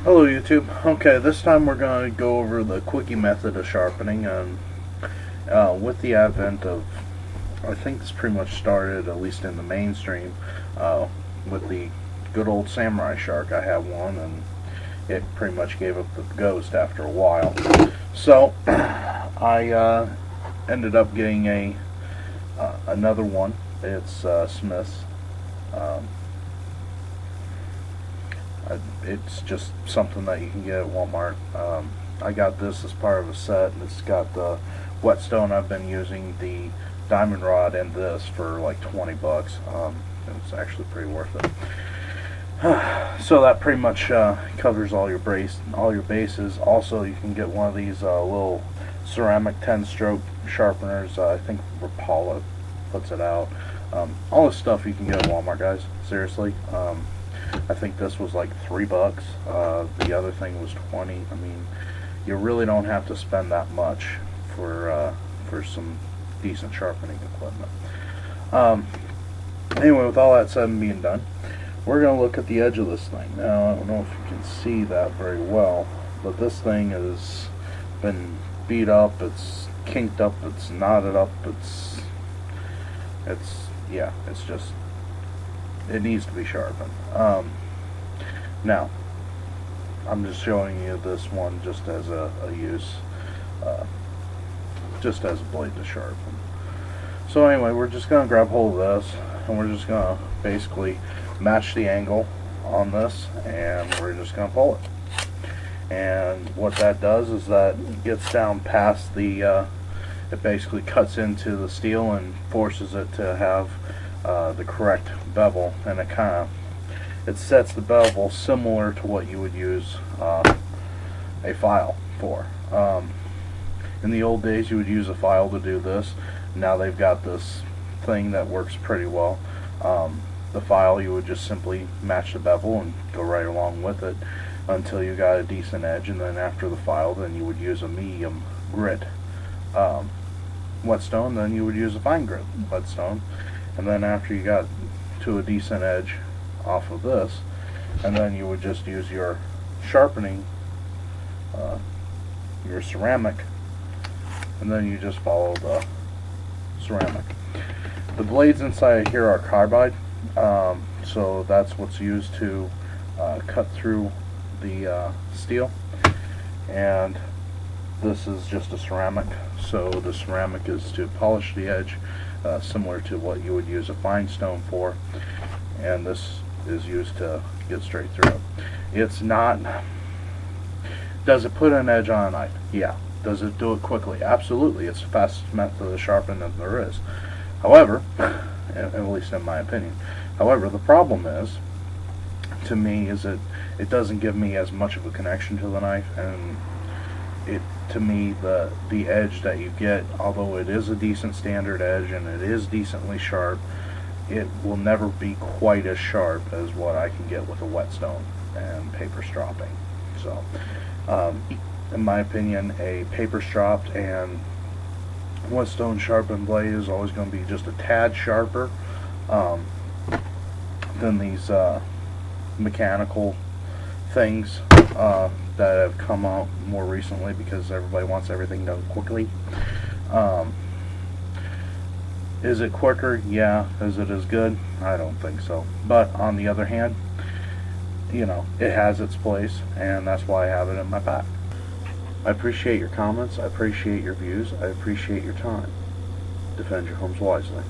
Hello YouTube. Okay, this time we're going to go over the quickie method of sharpening, and with the advent of, I think this pretty much started, at least in the mainstream, with the good old samurai shark. I have one and it pretty much gave up the ghost after a while. So I ended up getting another one. It's Smith's. It's just something that you can get at Walmart. I got this as part of a set, and it's got the whetstone. I've been using the diamond rod and this for like 20 bucks. It's actually pretty worth it. So that pretty much covers all your bases. Also, you can get one of these little ceramic 10-stroke sharpeners. I think Rapala puts it out. All this stuff you can get at Walmart, guys. Seriously. I think this was like $3. The other thing was 20. I mean, you really don't have to spend that much for some decent sharpening equipment. Anyway, with all that said and being done, we're going to look at the edge of this thing. Now, I don't know if you can see that very well, but this thing has been beat up, it's kinked up, it's knotted up, it's just, it needs to be sharpened. Now, I'm just showing you this one just as a use, just as a blade to sharpen. So anyway, we're just going to grab hold of this, and we're just going to basically match the angle on this, and we're just going to pull it. And what that does is that gets down past the, it basically cuts into the steel and forces it to have the correct bevel, and it sets the bevel similar to what you would use a file for. In the old days, you would use a file to do this. Now they've got this thing that works pretty well. The file, you would just simply match the bevel and go right along with it until you got a decent edge, and then after the file, then you would use a medium grit whetstone, then you would use a fine grit whetstone, and then after you got to a decent edge off of this, and then you would just use your sharpening, your ceramic, and then you just follow the ceramic. The blades inside here are carbide, so that's what's used to cut through the steel, and this is just a ceramic, so the ceramic is to polish the edge, similar to what you would use a fine stone for, and this is used to get straight through it. It's not, does it put an edge on a knife? Yeah. Does it do it quickly? Absolutely. It's the fastest method of sharpening that there is. However, at least in my opinion, however, the problem is, to me, is that it doesn't give me as much of a connection to the knife, and to me, the edge that you get, although it is a decent standard edge and it is decently sharp, it will never be quite as sharp as what I can get with a whetstone and paper stropping. So, in my opinion, a paper stropped and whetstone sharpened blade is always going to be just a tad sharper than these mechanical things that have come out more recently, because everybody wants everything done quickly. Is it quicker? Yeah. Is it as good? I don't think so. But on the other hand, you know, it has its place, and that's why I have it in my pack. I appreciate your comments, I appreciate your views, I appreciate your time. Defend your homes wisely.